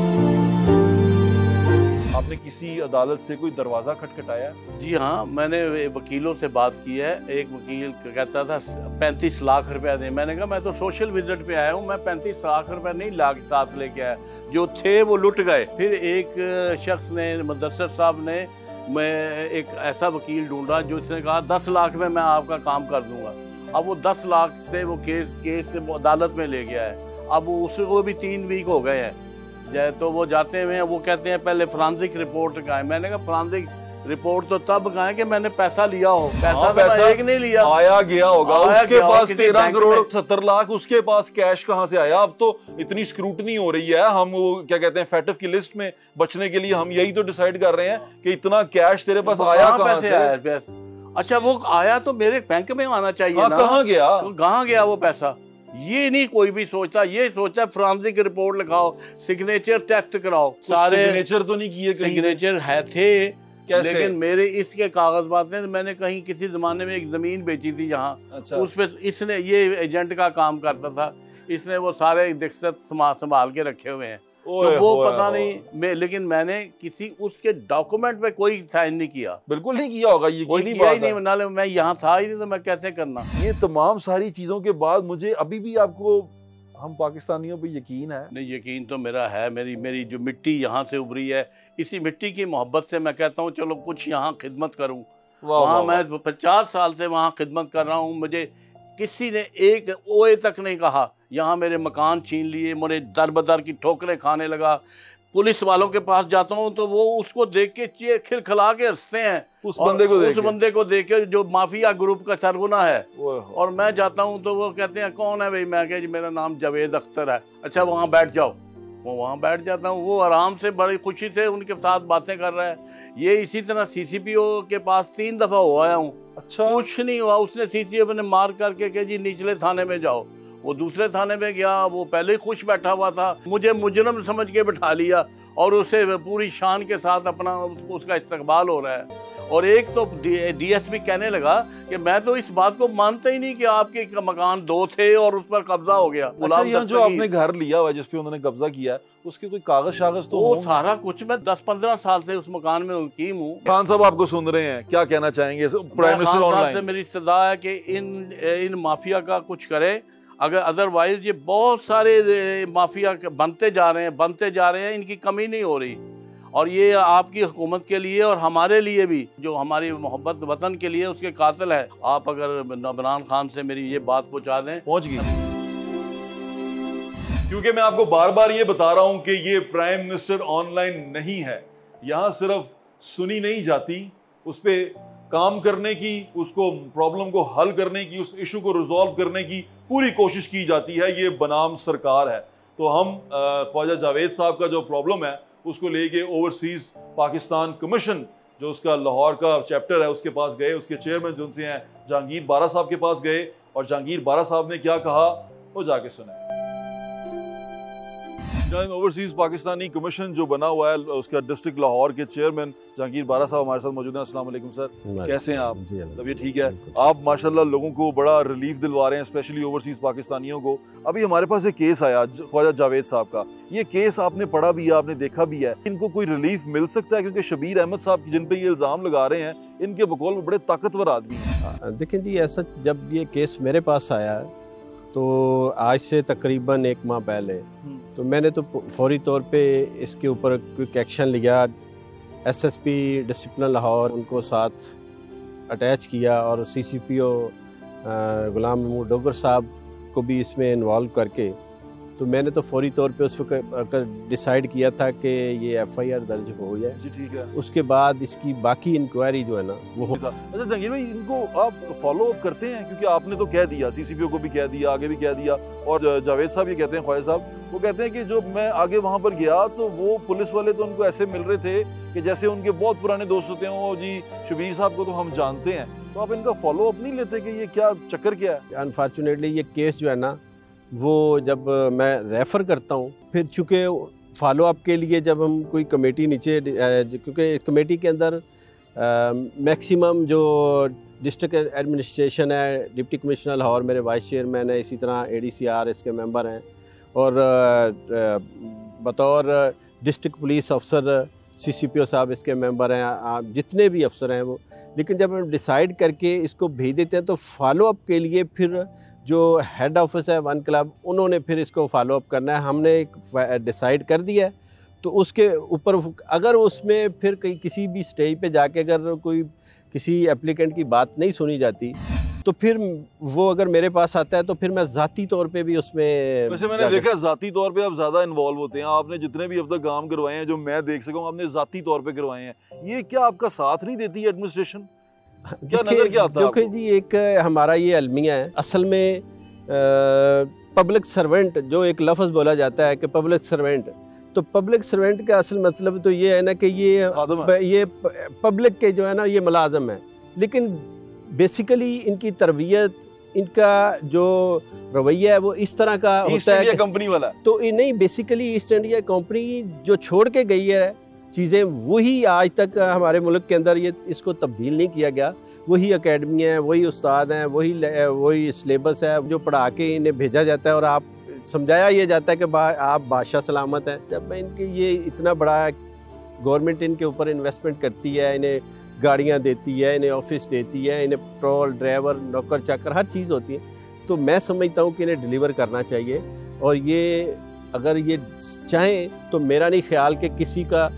आपने किसी अदालत से कोई दरवाजा खटखटाया? जी हाँ, मैंने वकीलों से बात की है। एक वकील कहता था 35 लाख रुपया दे। मैंने कहा मैं तो सोशल विजिट पे आया हूँ, मैं 35 लाख रुपया नहीं लाख साथ लेके आया, जो थे वो लुट गए। फिर एक शख्स ने, मुदस्सर साहब ने, मैं एक ऐसा वकील ढूंढा जो इसने कहा 10 लाख में मैं आपका काम कर दूंगा। अब वो 10 लाख से वो केस वो अदालत में ले गया है। अब उसको भी 3 वीक हो गए हैं, तो वो जाते हुए हैं, वो कहते हैं पहले फॉरेंसिक रिपोर्ट का है। मैंने कहा फॉरेंसिक रिपोर्ट तो तब कहा है कि मैंने पैसा लिया हो। पैसा एक नहीं लिया, आया गया होगा। आया उसके गया पास किसी 13 बैंक करोड़ में। 70 लाख, उसके पास कैश कहाँ से आया? अब तो इतनी स्क्रूटनी हो रही है, हम वो क्या कहते हैं फैटिफ की लिस्ट में बचने के लिए हम यही तो डिसाइड कर रहे हैं कि इतना कैश तेरे पास आया कहाँ से? अच्छा, वो आया तो मेरे बैंक में आना चाहिए ना। कहाँ गया? तो कहाँ गया वो पैसा? ये नहीं कोई भी सोचता, ये सोचता है फॉरेंसिक रिपोर्ट लिखाओ, सिग्नेचर टेस्ट कराओ। सारे सिग्नेचर तो नहीं किए कहीं? सिग्नेचर है थे, कैसे? लेकिन मेरे इसके कागजात हैं। मैंने कहीं किसी जमाने में एक जमीन बेची थी यहाँ, अच्छा। उस पे इसने, ये एजेंट का काम करता था, इसने वो सारे दिक्कत संभाल के रखे हुए हैं। तो वो पता नहीं लेकिन मैंने किसी उसके डॉक्यूमेंट पे कोई साइन नहीं किया। बिल्कुल नहीं किया होगा, ये कोई किया ही नहीं, नाले मैं यहाँ था ही नहीं तो मैं कैसे करना। ये तमाम सारी चीजों के बाद मुझे अभी भी आपको हम पाकिस्तानियों पे यकीन है? नहीं, यकीन तो मेरा है। मेरी जो मिट्टी यहाँ से उभरी है, इसी मिट्टी की मोहब्बत से मैं कहता हूँ चलो कुछ यहाँ खिदमत करूँ। वहाँ मैं 50 साल से वहाँ खिदमत कर रहा हूँ, मुझे किसी ने एक ओए तक नहीं कहा। यहाँ मेरे मकान छीन लिए, मुझे दर बदर की ठोकरें खाने लगा। पुलिस वालों के पास जाता हूँ तो वो उसको देख के खिलखिला के हंसते हैं, उस बंदे को देख के जो माफिया ग्रुप का सरगुना है। और मैं जाता हूँ तो वो कहते हैं कौन है भाई? मैं कह जी मेरा नाम जावेद अख्तर है। अच्छा वहाँ बैठ जाओ। वो वहाँ बैठ जाता हूँ, वो आराम से बड़ी खुशी से उनके साथ बातें कर रहा है। ये इसी तरह CCPO के पास 3 दफ़ा हो आया हूँ। अच्छा, कुछ नहीं हुआ। उसने CCPO ने मार करके कह जी निचले थाने में जाओ। वो दूसरे थाने में गया, वो पहले ही खुश बैठा हुआ था, मुझे मुजरम समझ के बिठा लिया और उसे पूरी शान के साथ अपना उसका इस्तकबाल हो रहा है। और एक तो DSP कहने लगा कि मैं तो इस बात को मानता ही नहीं कि आपके मकान 2 थे और उस पर कब्जा हो गया। अच्छा, यहाँ जो आपने घर लिया हुआ जिस पे उन्होंने कब्जा किया है उसके कोई कागज शागज तो वो सारा कुछ मैं 10-15 साल से उस मकान में मुकीम हूँ। खान साहब आपको सुन रहे हैं, क्या कहना चाहेंगे? प्राइम मिनिस्टर ऑनलाइन से मेरी इस्तदा है कि इन माफिया का कुछ करें, अगर अदरवाइज ये बहुत सारे माफिया बनते जा रहे हैं, इनकी कमी नहीं हो रही। और ये आपकी हुकूमत के लिए और हमारे लिए भी, जो हमारी मोहब्बत वतन के लिए उसके कातिल है। आप अगर इमरान खान से मेरी ये बात पहुंचा दें। पहुंच गई, क्योंकि मैं आपको बार बार ये बता रहा हूं कि ये प्राइम मिनिस्टर ऑनलाइन नहीं है। यहां सिर्फ सुनी नहीं जाती, उस पर काम करने की, उसको प्रॉब्लम को हल करने की, उस इशू को रिजॉल्व करने की पूरी कोशिश की जाती है। ये बनाम सरकार है। तो हम ख्वाजा जावेद साहब का जो प्रॉब्लम है उसको लेके ओवरसीज पाकिस्तान कमीशन जो उसका लाहौर का चैप्टर है उसके पास गए, उसके चेयरमैन जो उनसे हैं जहांगीर बारा साहब के पास गए, और जहांगीर बारा साहब ने क्या कहा वो जाके सुने। ओवरसीज पाकिस्तानी कमीशन जो बना हुआ है उसका डिस्ट्रिक्ट लाहौर के चेयरमैन जहांगीर बारा साहब हमारे साथ मौजूद हैं। अस्सलाम वालेकुम सर, कैसे हैं आप? तबीयत ठीक है? आप माशाल्लाह लोगों को बड़ा रिलीफ दिलवा रहे हैं, स्पेशली ओवरसीज पाकिस्तानियों को। अभी हमारे पास एक केस आया ख्वाजा जावेद साहब का, ये केस आपने पढ़ा भी है, आपने देखा भी है। इनको कोई रिलीफ मिल सकता है? क्योंकि शबीर अहमद साहब जिन पे ये इल्ज़ाम लगा रहे हैं, इनके बकौल में बड़े ताकतवर आदमी हैं। देखें जी, ऐसा जब ये केस मेरे पास आया तो आज से तकरीबन 1 माह पहले, तो मैंने तो फौरी तौर पे इसके ऊपर क्विक एक्शन लिया। SSP डिसिप्लिन लाहौर उनको साथ अटैच किया और CCPO गुलाम महमूद डोगर साहब को भी इसमें इन्वॉल्व करके, तो मैंने तो फौरी तौर पे उस वक्त डिसाइड किया था कि ये FIR दर्ज हो जाए। जी ठीक है। उसके बाद इसकी बाकी इंक्वायरी जो है ना वो हो। अच्छा जहांगीर भाई, इनको आप फॉलो अप करते हैं? क्योंकि आपने तो कह दिया, CCPO को भी कह दिया, आगे भी कह दिया, और जावेद साहब ये कहते हैं, ख्वाजा साहब वो कहते हैं कि जब मैं आगे वहाँ पर गया तो वो पुलिस वाले तो उनको ऐसे मिल रहे थे कि जैसे उनके बहुत पुराने दोस्त होते हैं। वो जी शबीर साहब को तो हम जानते हैं, तो आप इनका फॉलो अप नहीं लेते कि ये क्या चक्कर क्या है? अनफॉर्चुनेटली ये केस जो है ना वो जब मैं रेफ़र करता हूँ, फिर चूँकि फॉलो अप के लिए जब हम कोई कमेटी नीचे, क्योंकि कमेटी के अंदर मैक्सिमम जो डिस्ट्रिक्ट एडमिनिस्ट्रेशन है, डिप्टी कमिश्नर लाहौर मेरे वाइस चेयरमैन है, इसी तरह ADCR इसके मेंबर हैं, और बतौर डिस्ट्रिक्ट पुलिस अफसर CCPO साहब इसके मेंबर हैं, जितने भी अफसर हैं वो। लेकिन जब हम डिसाइड करके इसको भेज देते हैं तो फॉलो अप के लिए फिर जो हेड ऑफिस है वन क्लब, उन्होंने फिर इसको फॉलो अप करना है। हमने एक डिसाइड कर दिया है, तो उसके ऊपर अगर उसमें फिर कहीं किसी भी स्टेज पे जाके अगर कोई किसी एप्लीकेंट की बात नहीं सुनी जाती तो फिर वो अगर मेरे पास आता है तो फिर मैं ज़ाती तौर पे भी उसमें, वैसे मैंने देखा ज़ाती तौर पे आप ज़्यादा इन्वॉल्व होते हैं। आपने जितने भी अब तक काम करवाए हैं जो मैं देख सकूँ, आपने ज़ाती तौर पे करवाए हैं। ये क्या आपका साथ नहीं देती एडमिनिस्ट्रेशन? क्या नजर क्या आता है? देखिए जी, एक हमारा ये अलमिया है असल में, पब्लिक सर्वेंट जो एक लफ्ज़ बोला जाता है कि पब्लिक सर्वेंट, तो पब्लिक सर्वेंट का असल मतलब तो ये है ना कि ये पब्लिक के जो है ना ये मुलाजम है। लेकिन बेसिकली इनकी तरबियत, इनका जो रवैया है वो इस तरह का होता है, कंपनी वाला तो नहीं, बेसिकली ईस्ट इंडिया कंपनी जो छोड़ के गई है चीज़ें, वही आज तक हमारे मुल्क के अंदर ये इसको तब्दील नहीं किया गया। वही अकेडमी हैं, वही उस्ताद हैं, वही सिलेबस है जो पढ़ा के इन्हें भेजा जाता है, और आप समझाया ये जाता है कि आप बादशाह सलामत हैं। जब मैं इनके ये इतना बड़ा गवर्नमेंट इनके ऊपर इन्वेस्टमेंट करती है, इन्हें गाड़ियाँ देती है, इन्हें ऑफिस देती है, इन्हें पेट्रोल, ड्राइवर, नौकर चाकर हर चीज़ होती है, तो मैं समझता हूँ कि इन्हें डिलीवर करना चाहिए। और ये अगर ये चाहें तो मेरा नहीं ख्याल कि किसी का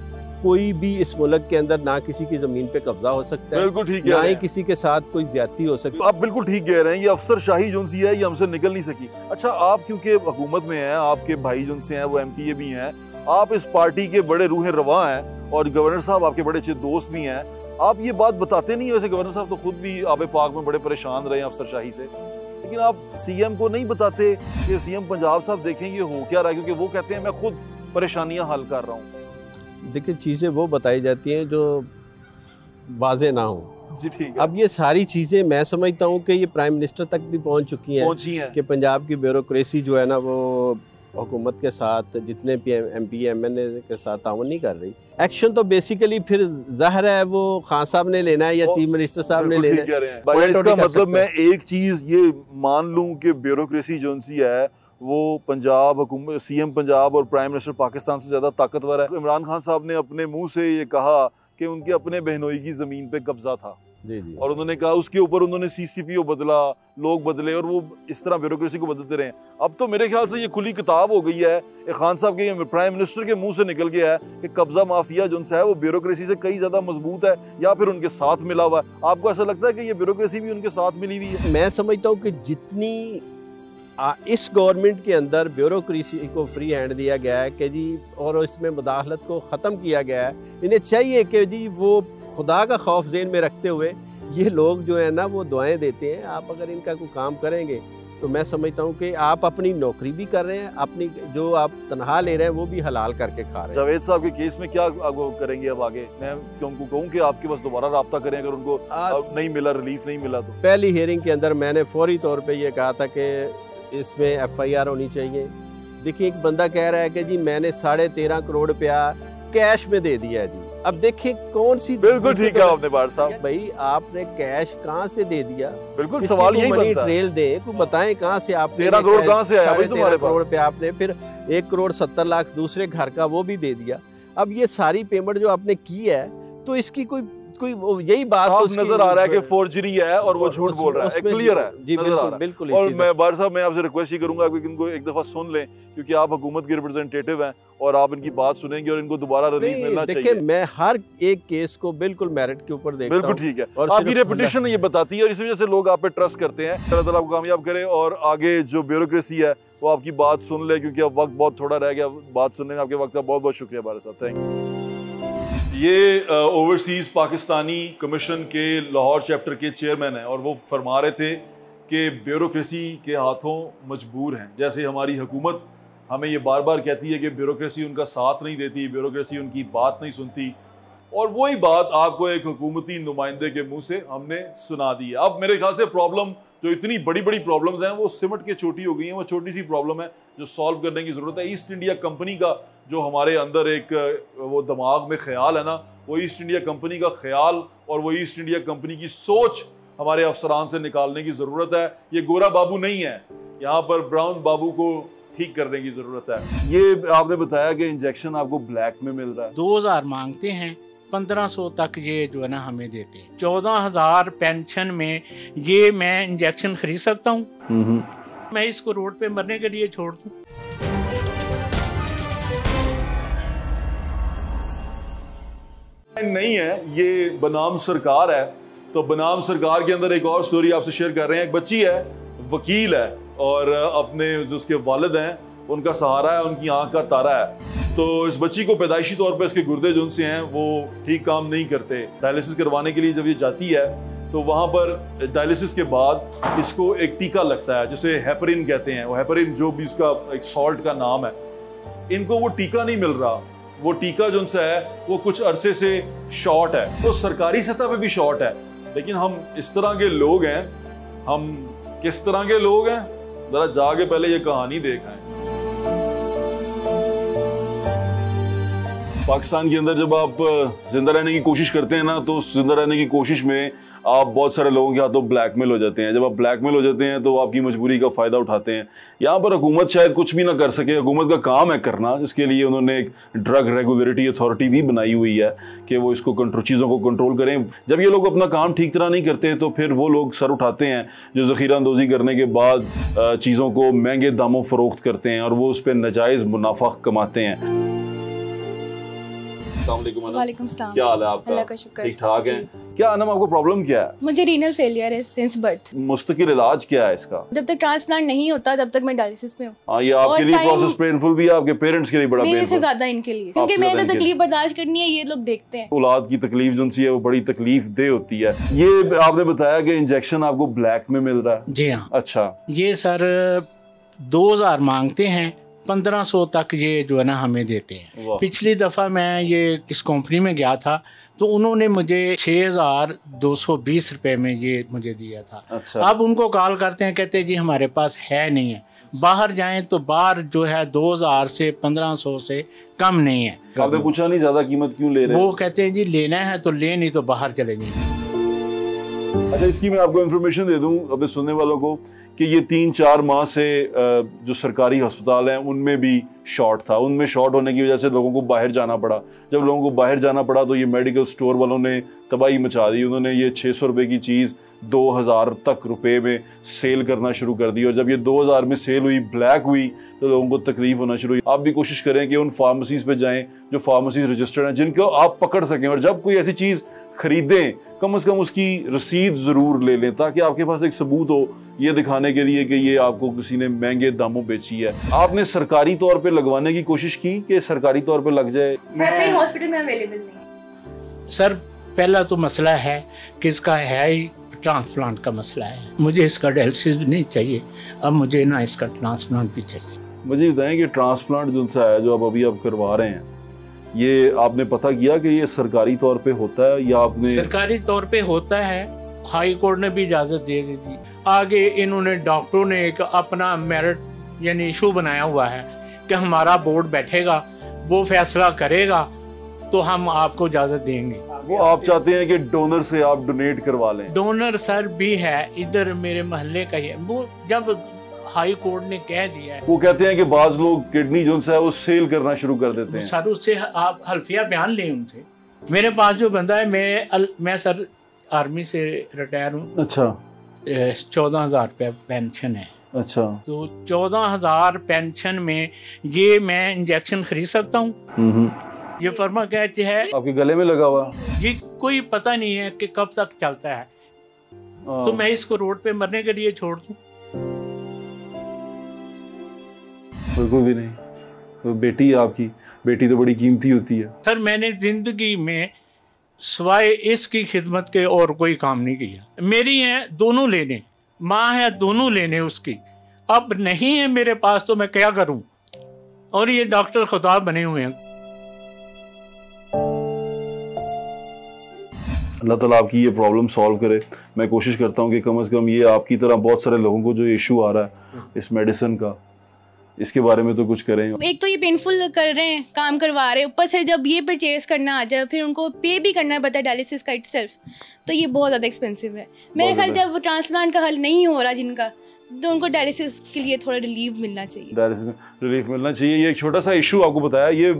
कोई भी इस मुल्क के अंदर ना किसी की ज़मीन पे कब्जा हो सकता है, बिल्कुल ठीक ना है, ही किसी के साथ कोई ज्यादती हो सकती है। आप बिल्कुल ठीक कह रहे हैं। ये अफसरशाही जो सी है ये हमसे निकल नहीं सकी। अच्छा, आप क्योंकि हुकूमत में हैं, आपके भाई जो से हैं वो MPA भी हैं, आप इस पार्टी के बड़े रूह रवा हैं और गवर्नर साहब आपके बड़े अच्छे दोस्त भी हैं, आप ये बात बताते नहीं। वैसे गवर्नर साहब तो खुद भी आबे पाक में बड़े परेशान रहे हैं अफसरशाही से, लेकिन आप CM को नहीं बताते कि CM पंजाब साहब देखें ये हो क्या रहा है, क्योंकि वो कहते हैं मैं खुद परेशानियां हल कर रहा हूँ। देखिए, चीज़ें वो बताई जाती हैं जो वाज़े ना हो। जी ठीक है। अब ये सारी चीज़ें मैं समझता हूँ कि ये प्राइम मिनिस्टर तक भी पहुँच चुकी हैं कि पंजाब की ब्यूरोक्रेसी जो है ना वो हुकूमत के साथ, जितने भी MP MNA के साथ ताउन नहीं कर रही। एक्शन तो बेसिकली फिर ज़ाहिर है वो खान साहब ने लेना है या चीफ मिनिस्टर साहब ने लेना है। इसका मतलब मैं एक चीज़ ये मान लूँ कि ब्यूरोक्रेसी जो सी है वो पंजाब हुकूमत, CM पंजाब और प्राइम मिनिस्टर पाकिस्तान से ज़्यादा ताकतवर है। इमरान खान साहब ने अपने मुंह से ये कहा कि उनके अपने बहनोई की ज़मीन पे कब्जा था। जी जी। और उन्होंने कहा उसके ऊपर उन्होंने CCPO बदला, लोग बदले और वो इस तरह ब्यूरोक्रेसी को बदलते रहे। अब तो मेरे ख्याल से ये खुली किताब हो गई है, खान साहब के प्राइम मिनिस्टर के मुंह से निकल गया है कि कब्जा माफिया जो है वो ब्यूरोक्रेसी से कई ज़्यादा मजबूत है या फिर उनके साथ मिला हुआ है। आपको ऐसा लगता है कि ये ब्यूरोक्रेसी भी उनके साथ मिली हुई है? मैं समझता हूँ कि जितनी इस गवर्नमेंट के अंदर ब्यूरोक्रेसी को फ्री हैंड दिया गया है कि जी, और इसमें मुदाखलत को ख़त्म किया गया है, इन्हें चाहिए कि जी वो खुदा का खौफ ज़हन में रखते हुए ये लोग जो है ना वो दुआएं देते हैं। आप अगर इनका कोई काम करेंगे तो मैं समझता हूँ कि आप अपनी नौकरी भी कर रहे हैं, अपनी जो आप तनख्वाह ले रहे हैं वो भी हलाल करके खा रहे हैं। जावेद साहब के केस में क्या करेंगे अब आगे? मैं उनको कहूँ कि आपके पास दोबारा रब्ता करें अगर उनको नहीं मिला, रिलीफ नहीं मिला तो? पहली हियरिंग के अंदर मैंने फौरी तौर पर यह कहा था कि इसमें FIR होनी चाहिए। देखिए, एक बंदा कह रहा है कि जी मैंने 13.5 करोड़ रुपया कैश में दे दिया जी। अब देखिए कौन सी, बिल्कुल ठीक है आपने बार साहब, भाई आपने कैश कहाँ से दे दिया? बिल्कुल सवाल यही बनता है। ट्रेल दें, को बताएं कहाँ से आप 13 करोड़ कहाँ से आया भाई तुम्हारे पास? करोड़ पे आपने फिर 1 करोड़ 70 लाख दूसरे घर का वो भी दे दिया। अब ये सारी पेमेंट जो आपने की है तो इसकी कोई यही बात तो नजर आ रहा है कि फोर्जरी है और वो झूठ बोल रहा है, क्लियर है, जी नजर आ रहा है। बिल्कुल। और मैं बार साहब मैं आपसे रिक्वेस्ट ही करूंगा कि इनको एक दफा सुन लें, क्योंकि आप हुकूमत के रिप्रेजेंटेटिव हैं और आप इनकी बात सुनेंगे और इनको दोबारा रिलीफ मिलना चाहिए। देखिए, मैं हर एक केस को बिल्कुल मेरिट के ऊपर देखता हूं। बिल्कुल ठीक है, और आपकी रेपुटेशन ये बताती है और इस वजह से लोग आप पे ट्रस्ट करते हैं। अल्लाह ताला आपको कामयाब करे और आगे जो ब्यूरोक्रेसी है वो आपकी बात सुन ले, क्योंकि अब वक्त बहुत थोड़ा रह गया बात सुनने में। आपके वक्त का बहुत बहुत शुक्रिया बार साहब, थैंक यू। ये ओवरसीज़ पाकिस्तानी कमीशन के लाहौर चैप्टर के चेयरमैन हैं और वो फरमा रहे थे कि ब्यूरोक्रेसी के हाथों मजबूर हैं। जैसे हमारी हुकूमत हमें ये बार बार कहती है कि ब्यूरोक्रेसी उनका साथ नहीं देती, ब्यूरोक्रेसी उनकी बात नहीं सुनती, और वही बात आपको एक हुकूमती नुमाइंदे के मुंह से हमने सुना दी है। अब मेरे ख्याल से प्रॉब्लम जो इतनी बड़ी बड़ी प्रॉब्लम्स हैं वो सिमट के छोटी हो गई हैं। वो छोटी सी प्रॉब्लम है जो सॉल्व करने की ज़रूरत है। ईस्ट इंडिया कंपनी का जो हमारे अंदर एक वो दिमाग में ख्याल है ना, वो ईस्ट इंडिया कंपनी का ख्याल और वो ईस्ट इंडिया कंपनी की सोच हमारे अफसरान से निकालने की ज़रूरत है। ये गोरा बाबू नहीं है, यहाँ पर ब्राउन बाबू को ठीक करने की ज़रूरत है। ये आपने बताया कि इंजेक्शन आपको ब्लैक में मिल रहा है, 2000 मांगते हैं, 1500 तक ये जो है ना हमें देते हैं। 14,000 पेंशन में ये मैं इंजेक्शन खरीद सकता हूँ? मैं इसको रोड पे मरने के लिए छोड़ दूँ? नहीं है, ये बनाम सरकार है। तो बनाम सरकार के अंदर एक और स्टोरी आपसे शेयर कर रहे हैं। एक बच्ची है, वकील है और अपने जो उसके वालिद हैं उनका सहारा है, उनकी आंख का तारा है। तो इस बच्ची को पैदाइशी तौर पे इसके गुर्दे जो उनसे हैं वो ठीक काम नहीं करते। डायलिसिस करवाने के लिए जब ये जाती है तो वहाँ पर डायलिसिस के बाद इसको एक टीका लगता है जिसे हेपरिन कहते हैं। वो हेपरिन जो भी इसका एक सॉल्ट का नाम है, इनको वो टीका नहीं मिल रहा। वो टीका जो उनसे है वो कुछ अरसे से शॉर्ट है, तो सरकारी सतह पे भी शॉर्ट है। लेकिन हम इस तरह के लोग हैं, हम किस तरह के लोग हैं, जरा जाके पहले ये कहानी देखें। पाकिस्तान के अंदर जब आप जिंदा रहने की कोशिश करते हैं ना, तो जिंदा रहने की कोशिश में आप बहुत सारे लोगों के हाथों ब्लैकमेल हो जाते हैं। जब आप ब्लैकमेल हो जाते हैं तो आपकी मजबूरी का फ़ायदा उठाते हैं। यहाँ पर हुकूमत शायद कुछ भी ना कर सके, हुकूमत का काम है करना, इसके लिए उन्होंने एक ड्रग रेगुलेटरी अथॉरिटी भी बनाई हुई है कि वो इसको चीज़ों को कंट्रोल करें। जब ये लोग अपना काम ठीक तरह नहीं करते तो फिर वो लोग सर उठाते हैं जो ज़ख़ीरा अंदोज़ी करने के बाद चीज़ों को महंगे दामों फ़रोख्त करते हैं और वो उस पर नाजायज़ मुनाफा कमाते हैं। वालेकुम सलाम। क्या हाल है आपका? अल्लाह का शुक्र। ठीक ठाक है। क्या आनम, आपको प्रॉब्लम क्या है? मुझे रीनल फेलियर है सिंस बर्थ। मुस्तकिल इलाज क्या है इसका? जब तक ट्रांसप्लांट नहीं होता तब तक मैं डायलिसिस में हूँ। हाँ, ये आपके लिए प्रोसेस पेनफुल भी है, आपके पेरेंट्स के लिए बड़ा मेरे से पेनफुल। ज्यादा इनके लिए, क्योंकि मैंने तो तकलीफ बर्दाश्त करनी है, ये लोग देखते हैं। औलाद की तकलीफ जो सी है वो बड़ी तकलीफ दे होती है। ये आपने बताया कि इंजेक्शन आपको ब्लैक में मिल रहा है? जी हाँ। अच्छा, ये सर 2000 मांगते हैं, 1500 तक ये जो है ना हमें देते हैं। पिछली दफ़ा मैं ये इस कंपनी में गया था तो उन्होंने मुझे 6220 रुपए में ये मुझे दिया था। अच्छा। अब उनको कॉल करते हैं, कहते हैं जी हमारे पास है नहीं है, बाहर जाएं तो बाहर जो है 2000 से 1500 से कम नहीं है। आपने पूछा नहीं ज़्यादा कीमत क्यों ले रहे हैं? वो कहते हैं जी लेना है तो ले, नहीं तो बाहर चले जाएंगे। अच्छा, इसकी मैं आपको इन्फॉर्मेशन दे दूं अपने सुनने वालों को कि ये 3-4 माह से जो सरकारी अस्पताल हैं उनमें भी शॉर्ट था। उनमें शॉर्ट होने की वजह से लोगों को बाहर जाना पड़ा। जब लोगों को बाहर जाना पड़ा तो ये मेडिकल स्टोर वालों ने तबाही मचा दी। उन्होंने ये 600 रुपये की चीज़ 2000 तक रुपए में सेल करना शुरू कर दी और जब ये 2000 में सेल हुई, ब्लैक हुई, तो लोगों को तकलीफ होना शुरू हुई। आप भी कोशिश करें कि उन फार्मेसीज़ पे जाएं जो फार्मेसी रजिस्टर्ड हैं, जिनको आप पकड़ सकें, और जब कोई ऐसी चीज़ खरीदें कम से कम उसकी रसीद ज़रूर ले लें ताकि आपके पास एक सबूत हो ये दिखाने के लिए कि ये आपको किसी ने महंगे दामों बेची है। आपने सरकारी तौर पे लगवाने की कोशिश की कि सरकारी तौर पे लग जाए? मैं हॉस्पिटल में अवेलेबल नहीं। सर पहला तो मसला है कि इसका है ही ट्रांसप्लांट का मसला है। मुझे इसका डायलिसिस भी नहीं चाहिए, अब मुझे ना इसका ट्रांसप्लांट भी चाहिए। मुझे बताएं कि ट्रांसप्लांट जो सा है जो आप अभी करवा रहे हैं, ये आपने पता किया कि ये सरकारी तौर पे होता है या आपने? सरकारी तौर पे होता है, हाई कोर्ट ने भी इजाज़त दे दी थी। आगे इन्होंने डॉक्टरों ने एक अपना मेरिट यानी इशू बनाया हुआ है कि हमारा बोर्ड बैठेगा, वो फैसला करेगा तो हम आपको इजाज़त देंगे। वो आप चाहते हैं कि डोनर से आप डोनेट करवा लें? डोनर सर भी है, इधर मेरे मोहल्ले का ही है। वो जब हाई कोर्ट ने कह दिया है, वो कहते हैं कि बाज लोग किडनी जो है वो सेल करना शुरू कर देते हैं। सर उससे आप हल्फिया बयान लें उनसे। मेरे पास जो बंदा है, मैं सर आर्मी से रिटायर हूँ। अच्छा। 14,000 रुपये पेंशन है। अच्छा। तो 14,000 पेंशन में ये मैं इंजेक्शन खरीद सकता हूँ? ये फर्मा कहते है आपके गले में लगा हुआ, ये कोई पता नहीं है कि कब तक चलता है, तो मैं इसको रोड पे मरने के लिए छोड़ दूँ? बिल्कुल भी नहीं। तो बेटी है आपकी, बेटी तो बड़ी कीमती होती है। सर मैंने जिंदगी में सिवाय इसकी खिदमत के और कोई काम नहीं किया। मेरी है दोनों लेने, माँ है दोनों लेने उसकी, अब नहीं है मेरे पास तो मैं क्या करूं? और ये डॉक्टर खुदा बने हुए हैं। अल्लाह ताला आपकी ये प्रॉब्लम सॉल्व करे। मैं कोशिश करता हूँ कि कम से कम ये आपकी तरह बहुत सारे लोगों को जो इशू आ रहा है इस मेडिसिन का, इसके बारे में तो कुछ करें। एक तो ये पेनफुल कर रहे हैं, काम करवा रहे हैं, ऊपर से जब ये परचेज करना आ जाए फिर उनको पे भी करना पड़ता है डायलिसिस का इटसेल्फ, तो ये बहुत ज़्यादा एक्सपेंसिव है। मेरे ख्याल जब ट्रांसप्लांट का हल नहीं हो रहा जिनका, तो उनको डायलिसिस के लिए थोड़ा रिलीफ मिलना चाहिए। डायलिसिस में रिलीफ मिलना चाहिए। ये एक छोटा सा इशू आपको बताया, ये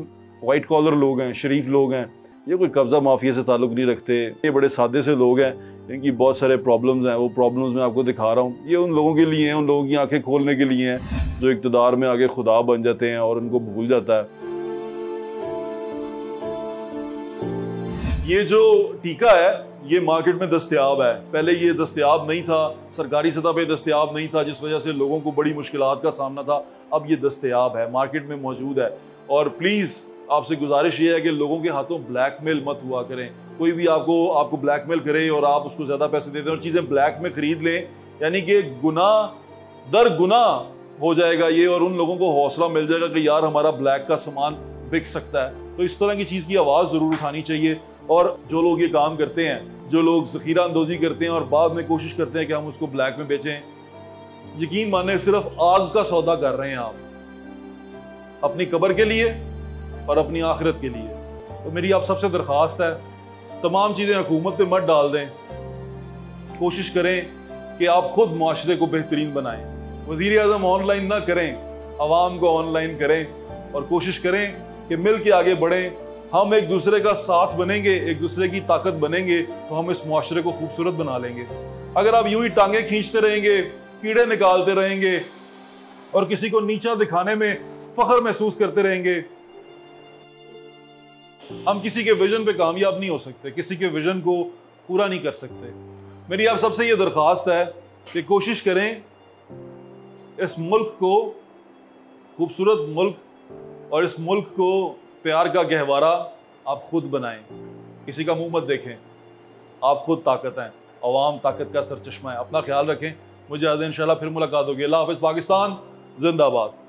वाइट कॉलर लोग हैं, शरीफ लोग हैं, ये कोई कब्ज़ा माफिया से ताल्लुक़ नहीं रखते, ये बड़े सादे से लोग हैं, इनकी बहुत सारे प्रॉब्लम्स हैं। वो प्रॉब्लम्स मैं आपको दिखा रहा हूँ, ये उन लोगों के लिए हैं, उन लोगों की आंखें खोलने के लिए हैं जो इक़्तिदार में आगे खुदा बन जाते हैं और उनको भूल जाता है। ये जो टीका है ये मार्केट में दस्तयाब है, पहले ये दस्तयाब नहीं था, सरकारी सतह पे दस्तयाब नहीं था, जिस वजह से लोगों को बड़ी मुश्किलात का सामना था। अब ये दस्तयाब है, मार्केट में मौजूद है। और प्लीज़ आपसे गुजारिश ये है कि लोगों के हाथों ब्लैकमेल मत हुआ करें। कोई भी आपको ब्लैकमेल करे और आप उसको ज़्यादा पैसे दे दें और चीज़ें ब्लैक में ख़रीद लें, यानी कि गुनाह दर गुनाह हो जाएगा ये, और उन लोगों को हौसला मिल जाएगा कि यार हमारा ब्लैक का सामान बिक सकता है। तो इस तरह की चीज़ की आवाज़ ज़रूर उठानी चाहिए। और जो लोग ये काम करते हैं, जो लोग ज़ख़ीरा अंदोज़ी करते हैं और बाद में कोशिश करते हैं कि हम उसको ब्लैक में बेचें, यकीन माने सिर्फ आग का सौदा कर रहे हैं आप, अपनी कब्र के लिए और अपनी आखिरत के लिए। तो मेरी आप सबसे दरख्वास्त है, तमाम चीज़ें हुकूमत पे मत डाल दें, कोशिश करें कि आप खुद माशरे को बेहतरीन बनाएं। वज़ीर आज़म ऑनलाइन ना करें, आवाम को ऑनलाइन करें और कोशिश करें कि मिल के आगे बढ़ें। हम एक दूसरे का साथ बनेंगे, एक दूसरे की ताकत बनेंगे तो हम इस माशरे को खूबसूरत बना लेंगे। अगर आप यूं ही टांगे खींचते रहेंगे, कीड़े निकालते रहेंगे और किसी को नीचा दिखाने में फख्र महसूस करते रहेंगे, हम किसी के विजन पे कामयाब नहीं हो सकते, किसी के विजन को पूरा नहीं कर सकते। मेरी आप सबसे ये दरख्वास्त है कि कोशिश करें इस मुल्क को खूबसूरत मुल्क और इस मुल्क को प्यार का गहवारा आप खुद बनाएं। किसी का मुंह मत देखें, आप खुद ताकत हैं, अवाम ताकत का सरचश्मा है। अपना ख्याल रखें। मुझे आज इंशाल्लाह फिर मुलाकात होगी। अल्लाह हाफ़िज़। पाकिस्तान जिंदाबाद।